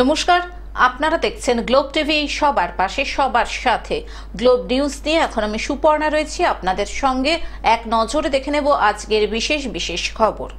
নমস্কার, আপনারা দেখছেন গ্লোব টিভি, সবার পাশে সবার সাথে। গ্লোব নিউজ নিয়ে এখন আমি সুপর্ণা রয়েছি আপনাদের সঙ্গে। এক নজরে দেখে নেব আজকের বিশেষ বিশেষ খবর।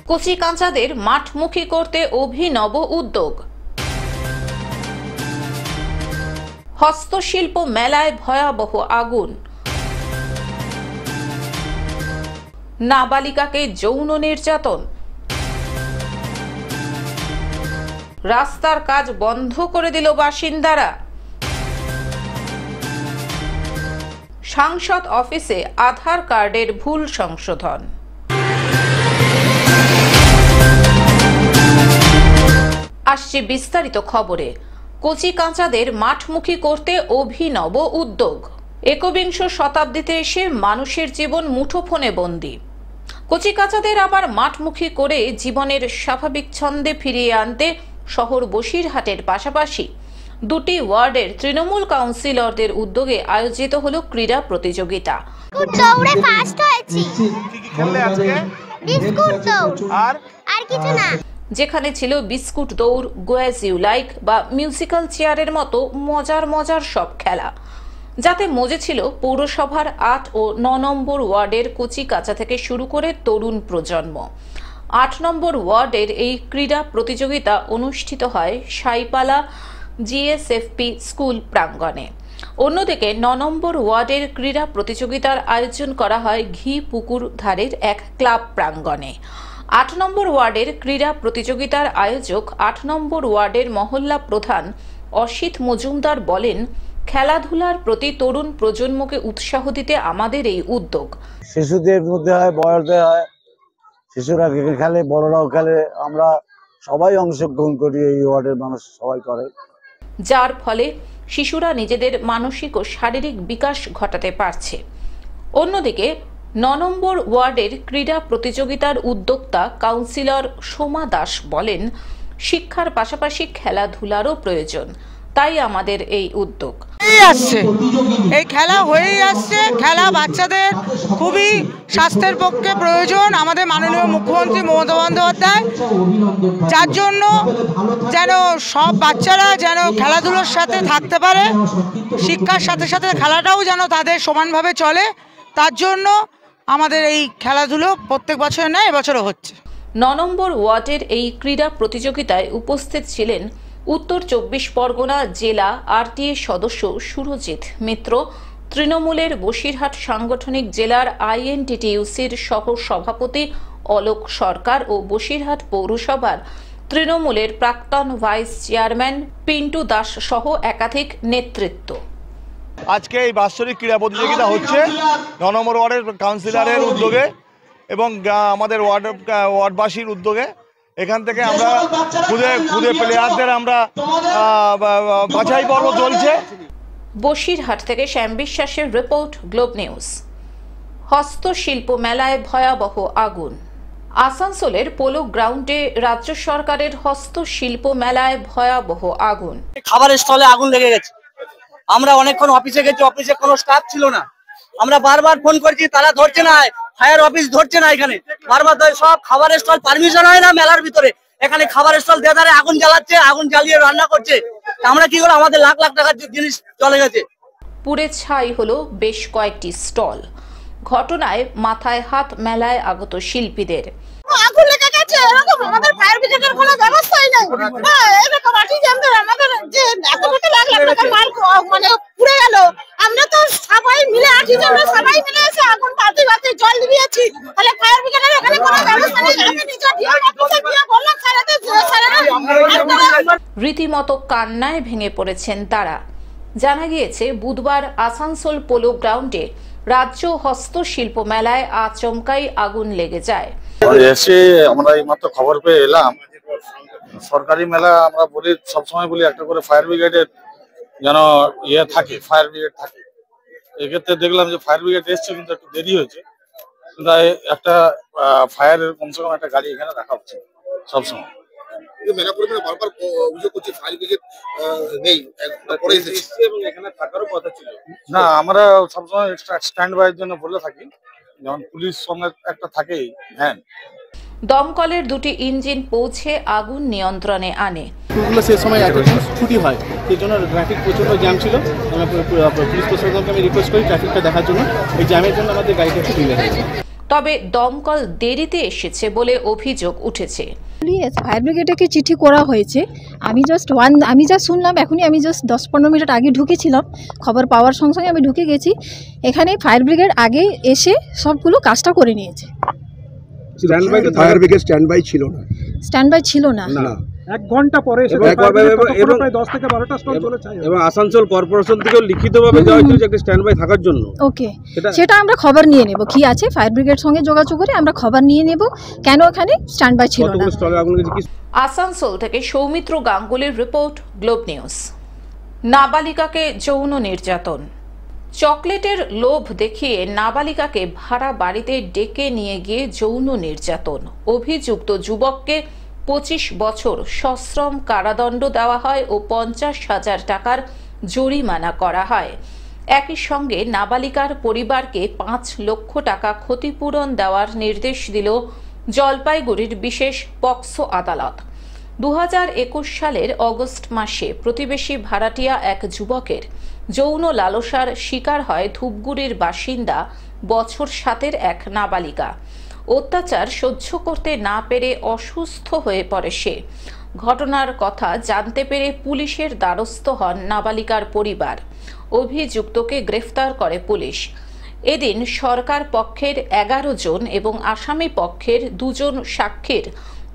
কচি কাঁচাদের মাঠমুখী করতে অভিনব উদ্যোগ। হস্তশিল্প মেলায় ভয়াবহ আগুন। নাবালিকাকে যৌন নির্যাতন। রাস্তার কাজ বন্ধ করে দিল বাসিন্দারা। সাংসদ অফিসে আধার কার্ডের ভুল সংশোধন। আসছে বিস্তারিত খবরে। কচি কাঁচাদের মাঠমুখী করতে অভিনব উদ্যোগ। একবিংশ শতাব্দীতে এসে মানুষের জীবন মুঠোফোনে বন্দী। কচি কাঁচাদের আবার মাঠমুখী করে জীবনের স্বাভাবিক ছন্দে ফিরিয়ে আনতে শহর বসিরহাটের পাশাপাশি দুটি ওয়ার্ডের তৃণমূল কাউন্সিলরদের উদ্যোগে আয়োজিত হলো ক্রীড়া প্রতিযোগিতা। যেখানে ছিল বিস্কুট দৌড়, গো অ্যাজ ইউ লাইক বা মিউজিক্যাল চেয়ারের মতো মজার সব খেলা, যাতে মজেছিল পৌরসভার ৮ ও ৯ নম্বর ওয়ার্ডের কচি কাঁচা থেকে শুরু করে তরুণ প্রজন্ম। ৮ নম্বর ওয়ার্ডের এই ক্রীড়া প্রতিযোগিতা অনুষ্ঠিত হয় সাইপালা জিএসএফপি স্কুল প্রাঙ্গণে। অন্যদিকে ৯ নম্বর ওয়ার্ডের ক্রীড়া প্রতিযোগিতার আয়োজন করা হয় ঘি পুকুর ধারের এক ক্লাব প্রাঙ্গণে। ৮ নম্বর ওয়ার্ডের ক্রীড়া প্রতিযোগিতার আয়োজক ৮ নম্বর ওয়ার্ডের মহল্লা প্রধান অসিত মজুমদার বলেন, খেলাধুলার প্রতি তরুণ প্রজন্মকে উৎসাহ দিতে আমাদের এই উদ্যোগ। শিশুদের মধ্যে হয়, বড়দের হয়, শিশুরা খেলে, বড়রাও খেলে, আমরা সবাই অংশগ্রহণ করি, এই ওয়ার্ডের মানুষ সবাই করে, যার ফলে শিশুরা নিজেদের মানসিক ও শারীরিক বিকাশ ঘটাতে পারছে। অন্যদিকে ৯ নম্বর ওয়ার্ডের ক্রীড়া প্রতিযোগিতার উদ্যোক্তা কাউন্সিলর সোমা দাস বলেন, শিক্ষার পাশাপাশি খেলাধুলারও প্রয়োজন, তাই আমাদের এই উদ্যোগ। এই খেলা হয়েই আসছে। খেলা বাচ্চাদের খুবই স্বাস্থ্যের পক্ষে প্রয়োজন। আমাদের মাননীয় মুখ্যমন্ত্রী মমতা বন্দ্যোপাধ্যায়, যার জন্য যেন সব বাচ্চারা যেন খেলাধুলোর সাথে থাকতে পারে, শিক্ষার সাথে সাথে খেলাটাও যেন তাদের সমানভাবে চলে, তার জন্য আমাদের এই খেলাধুলো প্রত্যেক বছর নয়, এবছরও হচ্ছে। ৯ নম্বর ওয়ার্ডের এই ক্রীড়া প্রতিযোগিতায় উপস্থিত ছিলেন উত্তর ২৪ পরগনা জেলা আরটিএ সদস্য সুরজিৎ মিত্র, তৃণমূলের বসিরহাট সাংগঠনিক জেলার আইএনটিটিইউসির সহ সভাপতি অলোক সরকার ও বসিরহাট পৌরসভার তৃণমূলের প্রাক্তন ভাইস চেয়ারম্যান পিন্টু দাস সহ একাধিক নেতৃত্ব। আজকে এই বাৎসরিক ক্রীড়া প্রতিযোগিতা হচ্ছে ৯ নম্বর ওয়ার্ডের কাউন্সিলরের উদ্যোগে এবং আমাদের ওয়ার্ডবাসীর উদ্যোগে। এখান থেকে আমরা খুদে প্লেয়ারদের আমরা বাছাই পর্ব চলছে। বসিরহাট থেকে শ্যাম বিশ্বাসের রিপোর্ট, গ্লোব নিউজ। হস্তশিল্প মেলায় ভয়াবহ আগুন। আসানসোলের পোলো গ্রাউন্ডে রাজ্য সরকারের হস্তশিল্প মেলায় ভয়াবহ আগুন। খাবারের স্টলে আগুন লেগে গেছে। আমরা অনেকক্ষণ অফিসে গেছি, অফিসে কোনো স্টাফ ছিল না। আমরা বারবার ফোন করছি, তারা ধরছে না, ফায়ার অফিস ধরছে না। এখানে বারবার সব খাবারের স্টল পারমিশন হয় না মেলার ভিতরে, এখানে খাবারের স্টল দেদারে আগুন জ্বালাচ্ছে, আগুন জ্বালিয়ে রান্না করছে। আমরা কি করে, আমাদের লাখ লাখ টাকার জিনিস চলে গেছে। পুড়ে ছাই হলো বেশ কয়েকটি স্টল। ঘটনায় মাথায় হাত মেলায় আগত শিল্পীদের। আগুন লেগে গেছে, এরকম আমাদের ফায়ার ব্রিগেডের কোনো ব্যবস্থাই নাই। এরকম আর্টিজানদের আমাদের যে এত লাখ লাখ টাকার মাল মানে পুড়ে গেল, আমরা তো সবাই মিলে আর্টিজানরা সবাই মিলে এসে আগুন পাতি জল দিয়েছি, তাহলে ফায়ার ব্রিগেডের এখানে কোনো ব্যবস্থা নেই। আমি নিজে ডিএম অফিসে গিয়ে বললাম, রীতিমতো কান্নায় ভেঙে পড়েছেন তারা। জানা গিয়েছে, বুধবার আসানসোল পোলো গ্রাউন্ডে রাজ্য হস্তশিল্প মেলায় আচমকাই আগুন লেগে যায়। এসে আমরা এই মাত্র খবর পেয়ে এলাম। সরকারি মেলা আমরা বলি, সবসময় বলি একটা করে ফায়ার ব্রিগেডের যেন থাকে, ফায়ার ব্রিগেড থাকে। এক্ষেত্রে দেখলাম যে ফায়ার ব্রিগেড এসছে, কিন্তু একটু দেরি হয়েছে। কিন্তু একটা ফায়ারের কমসে কম একটা গাড়ি এখানে রাখা হচ্ছে সবসময়। মেলা কর্মীরা বারবার অভিযোগ করছে ফায়ার ব্রিগেড নেই, এবং এখানে থাকারও কথা ছিল না। আমরা সবসময় এক্সট্রা স্ট্যান্ড বাইয়ের জন্য বলে থাকি, যেমন পুলিশ সঙ্গে একটা থাকেই ভ্যান। দমকলের দুটি ইঞ্জিন পৌঁছে আগুন নিয়ন্ত্রণে আনে। সে সময় একটা ছুটি হয়, সেই জন্য ট্রাফিক প্রচণ্ড জ্যাম ছিল। পুলিশ প্রশাসনকে আমি রিকোয়েস্ট করি ট্রাফিকটা দেখার জন্য, এই জ্যামের জন্য আমাদের গাড়িটা একটু ডিলে হয়েছে। তবে দমকল দেরিতে এসেছে বলে অভিযোগ উঠেছে। ফায়ার ব্রিগেডকে চিঠি করা হয়েছে, আমি জাস্ট শুনলাম এখনই, আমি জাস্ট 10-15 মিনিট আগে ঢুকেছিলাম, খবর পাওয়ার সঙ্গে সঙ্গে আমি ঢুকে গেছি। এখানে ফায়ার ব্রিগেড আগে এসে সবগুলো কাজটা করে নিয়েছে। ফায়ার ব্রিগেড স্ট্যান্ডবাই ছিল না। 1 ঘন্টা পরে প্রায় 10 থেকে 12টা স্টল চলেছে এবং আসানসোল কর্পোরেশন থেকেও লিখিতভাবে দেওয়া হয়েছিল যে একটা স্ট্যান্ডবাই থাকার জন্য। ওকে, সেটা আমরা খবর নিয়ে নেব, কি আছে ফায়ার ব্রিগেড সঙ্গে যোগাযোগ করে আমরা খবর নিয়ে নেব কেন এখানে স্ট্যান্ডবাই ছিল না। আসানসোল থেকে সৌমিত্র গাঙ্গুলির রিপোর্ট, গ্লোব নিউজ। নাবালিকাকে যৌন নির্যাতন। চকলেটের লোভ দেখিয়ে নাবালিকাকে ভাড়া বাড়িতে ডেকে নিয়ে গিয়ে যৌন নির্যাতন। অভিযুক্ত যুবককে 25 বছর সশ্রম কারাদণ্ড দেওয়া হয় ও 50,000 টাকার জরিমানা করা হয়। একই সঙ্গে নাবালিকার পরিবারকে 5 লক্ষ টাকা ক্ষতিপূরণ দেওয়ার নির্দেশ দিল জলপাইগুড়ির বিশেষ পক্সো আদালত। 2021 সালের অগস্ট মাসে প্রতিবেশী ভাড়াটিয়া এক যুবকের যৌন লালসার শিকার হয় ধূপগুড়ির বাসিন্দা বছর 7-এর এক নাবালিকা। অত্যাচার সহ্য করতে না পেরে অসুস্থ হয়ে পড়ে সে। ঘটনার কথা জানতে পেরে পুলিশের দ্বারস্থ হন নাবালিকার পরিবার। অভিযুক্তকে গ্রেফতার করে পুলিশ। এদিন সরকার পক্ষের 11 জন এবং আসামি পক্ষের 2 জন সাক্ষীর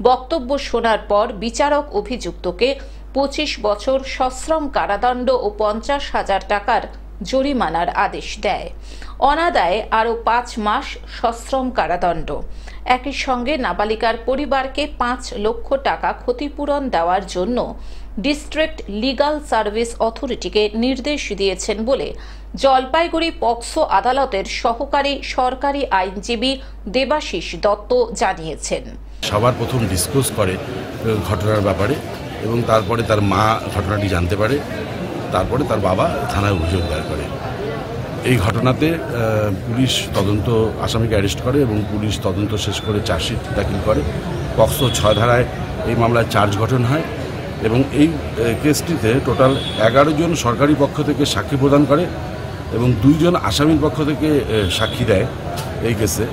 বক্তব্য শোনার পর বিচারক অভিযুক্তকে 25 বছর সশ্রম কারাদণ্ড ও 50,000 টাকার জরিমানার আদেশ দেয়। অনাদায়ে আরও 5 মাস সশ্রম কারাদণ্ড। একই সঙ্গে নাবালিকার পরিবারকে 5 লক্ষ টাকা ক্ষতিপূরণ দেওয়ার জন্য ডিস্ট্রিক্ট লিগাল সার্ভিস অথরিটিকে নির্দেশ দিয়েছেন বলে জলপাইগুড়ি পক্সো আদালতের সহকারী সরকারি আইনজীবী দেবাশিস দত্ত জানিয়েছেন। সবার প্রথম ডিসকাস করে ঘটনার ব্যাপারে এবং তারপরে তার মা ঘটনাটি জানতে পারে, তারপরে তার বাবা থানায় অভিযোগ দায়ের করে। এই ঘটনাতে পুলিশ তদন্ত, আসামিকে অ্যারেস্ট করে এবং পুলিশ তদন্ত শেষ করে চার্জশিট দাখিল করে। পক্সো 6 ধারায় এই মামলায় চার্জ গঠন হয় এবং এই কেসটিতে টোটাল 11 জন সরকারি পক্ষ থেকে সাক্ষী প্রদান করে এবং 2 জন আসামির পক্ষ থেকে সাক্ষী দেয় এই কেসে।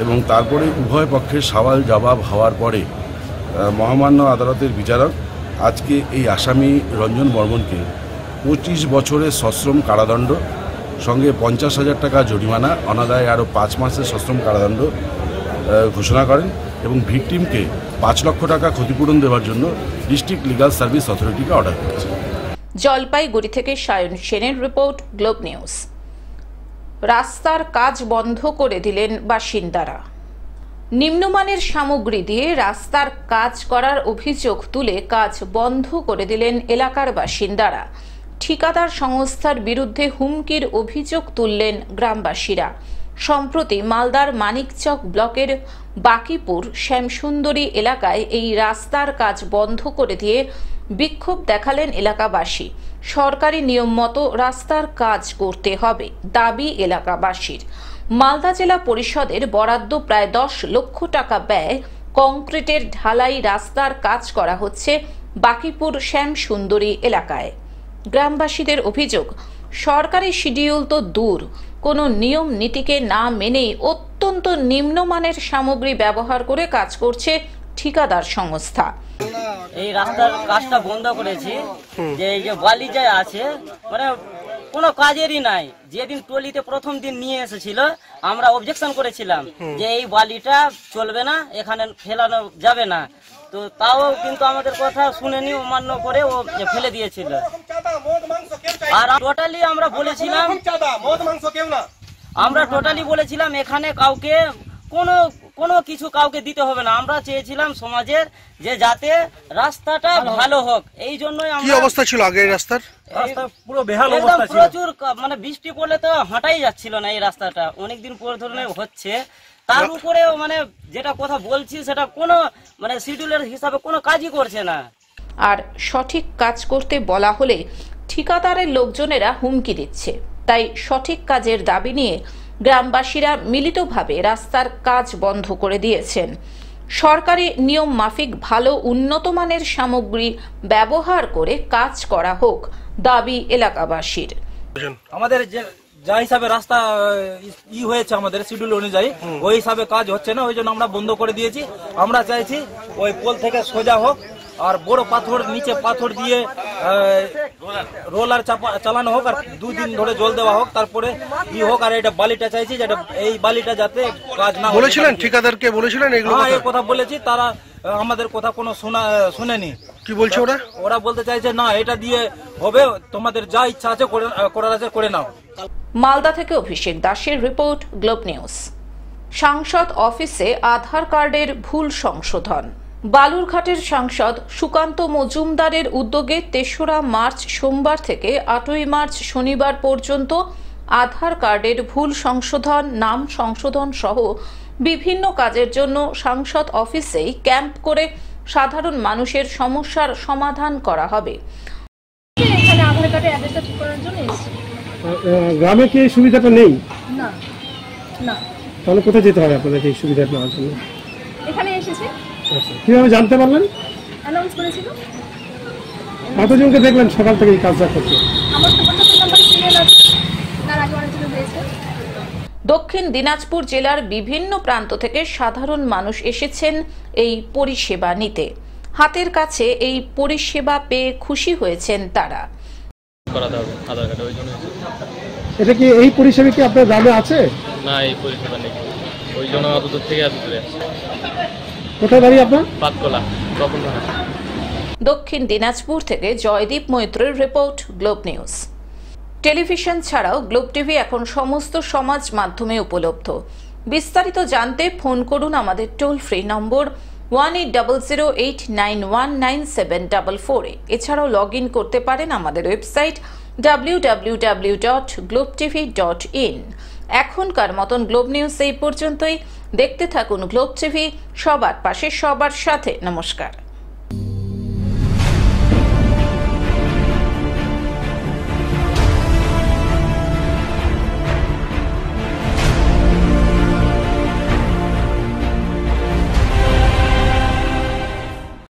এবং তারপরে উভয় পক্ষের সওয়াল জবাব হওয়ার পরে মহামান্য আদালতের বিচারক আজকে এই আসামি রঞ্জন বর্মনকে 25 বছরের সশ্রম কারাদণ্ড সঙ্গে 50,000 টাকা জরিমানা, অনাদায়ে আরও 5 মাসের সশ্রম কারাদণ্ড ঘোষণা করেন এবং ভিকটিমকে 5 লক্ষ টাকা ক্ষতিপূরণ দেওয়ার জন্য ডিস্ট্রিক্ট লিগাল সার্ভিস অথরিটিকে অর্ডার করেছে। জলপাইগুড়ি থেকে সায়ন সেনের রিপোর্ট, গ্লোব নিউজ। রাস্তার কাজ বন্ধ করে দিলেন বাসিন্দারা। নিম্নমানের সামগ্রী দিয়ে রাস্তার কাজ করার অভিযোগ তুলে কাজ বন্ধ করে দিলেন এলাকার বাসিন্দারা। ঠিকাদার সংস্থার বিরুদ্ধে হুমকির অভিযোগ তুললেন গ্রামবাসীরা। সম্প্রতি মালদার মানিকচক ব্লকের বাকিপুর শ্যামসুন্দরী এলাকায় এই রাস্তার কাজ বন্ধ করে দিয়ে বিক্ষোভ দেখালেন এলাকাবাসী। সরকারি নিয়ম মতো রাস্তার কাজ করতে হবে দাবি এলাকাবাসীর। মালদা জেলা পরিষদের বরাদ্দ প্রায় 10 লক্ষ টাকা ব্যয় কংক্রিটের ঢালাই রাস্তার কাজ করা হচ্ছে বাকিপুর শ্যামসুন্দরী এলাকায়। গ্রামবাসীদের অভিযোগ, সরকারি শিডিউল তো দূর, কোনো নিয়ম নীতিকে না মেনেই অত্যন্ত নিম্নমানের সামগ্রী ব্যবহার করে কাজ করছে ঠিকাদার সংস্থা। এই রাস্তার কাজটা বন্ধ করেছি, যে এই যে বালি যে আছে মানে কোনো কাজেরই নাই। যেদিন টলিতে প্রথম দিন নিয়ে এসেছিল আমরা অবজেকশন করেছিলাম যে এই বালিটা চলবে না, এখানে ফেলানো যাবে না, তো তাও কিন্তু আমাদের কথা শুনেনি, অমান্য করে ও ফেলে দিয়েছিল। আর টোটালি আমরা বলেছিলাম এখানে কাউকে কোনো কিছু কাউকে দিতে হবে না। আমরা চেয়েছিলাম সমাজের যে যাতে রাস্তাটা ভালো হোক, এই জন্যই আমরা। কি অবস্থা ছিল আগে এই রাস্তার? রাস্তা পুরো বেহাল অবস্থা ছিল, প্রচুর মানে বৃষ্টি পড়লে তো হাঁটাই যাচ্ছিল না। এই রাস্তাটা অনেকদিন পর ধরনের হচ্ছে, তার উপরে মানে যেটা কথা বলছি সেটা কোনো মানে শিডিউলের হিসাবে কোনো কাজই করছে না। আর সঠিক কাজ করতে বলা হলে ঠিকাদারের লোকজনেরা হুমকি দিচ্ছে। তাই সঠিক কাজের দাবি নিয়ে গ্রামবাসীরা মিলিতভাবে রাস্তার কাজ বন্ধ করে দিয়েছেন। সরকারি নিয়ম মাফিক ভালো উন্নত মানের সামগ্রী ব্যবহার করে কাজ করা হোক দাবি এলাকাবাসীর। আমাদের যা হিসাবে রাস্তা হয়েছে আমাদের শিডিউল অনুযায়ী ওই হিসাবে কাজ হচ্ছে না, ওই জন্য আমরা বন্ধ করে দিয়েছি। আমরা চাইছি ওই পোল থেকে সোজা হোক আর বড় পাথর নিচে পাথর দিয়ে রোলার চালানো হোক আর 2 দিন ধরে জল দেওয়া হোক, তারপরে হোক। আর এটা বালিটা চাইছি যেটা এই বালিটা যাতে কাজ না বলেছিলেন ঠিকাদারকে বলেছিলেন এগুলো এই কথা বলেছি, তারা আমাদের কথা কোনো শুনেনি। কি বলছে ওরা? ওরা বলতে চাইছে না এটা দিয়ে হবে, তোমাদের যা ইচ্ছা আছে করার আছে করে নাও। মালদা থেকে অভিষেক দাসের রিপোর্ট, গ্লোব নিউজ। সাংসদ অফিসে আধার কার্ডের ভুল সংশোধন। বালুরঘাটের সাংসদ সুকান্ত মজুমদারের উদ্যোগে 3রা মার্চ সোমবার থেকে 8ই মার্চ শনিবার পর্যন্ত আধার কার্ডের ভুল সংশোধন, নাম সংশোধন সহ বিভিন্ন কাজের জন্য সাংসদ অফিসেই ক্যাম্প করে সাধারণ মানুষের সমস্যার সমাধান করা হবে। এখানে আধার কার্ডের অ্যাড্রেসটা ঠিক করার জন্য এসেছি। গ্রামে কি এই সুবিধাটা নেই? না না। তাহলে কোথায় যেতে হবে আপনাদের এই সুবিধা নেওয়ার জন্য? এখানে এসেছি। আচ্ছা, কিভাবে জানতে পারলেন? অ্যানাউন্স করেছিল। কতজনকে দেখলেন সকাল থেকে এই কাজটা করতে? আমার তো কত নাম্বার সিরিয়াল আছে, তার আগে অনেকজন রয়েছে। দক্ষিণ দিনাজপুর জেলার বিভিন্ন প্রান্ত থেকে সাধারণ মানুষ এসেছেন এই পরিষেবা নিতে। হাতের কাছে এই পরিষেবা পেয়ে খুশি হয়েছেন তারা। এটা কি এই পরিষেবা কি আপনার গ্রামে আছে? না, এই পরিষেবা নেই, ওই জন্য অত দূর থেকে এত দূরে আসছে। কোথায় বাড়ি আপনার? পাতকলা, দক্ষিণ দিনাজপুর থেকে জয়দীপ মৈত্রের রিপোর্ট, গ্লোব নিউজ। টেলিভিশন ছাড়াও গ্লোব টিভি এখন সমস্ত সমাজ মাধ্যমে উপলব্ধ। বিস্তারিত জানতে ফোন করুন আমাদের টোল ফ্রি নম্বর 180089199744 এছাড়াও লগ ইন করতে পারেন আমাদের ওয়েবসাইট www.globetv.in। এখনকার মতন গ্লোব নিউজ এই পর্যন্তই। দেখতে থাকুন গ্লোব টিভি, সবার পাশে সবার সাথে। নমস্কার।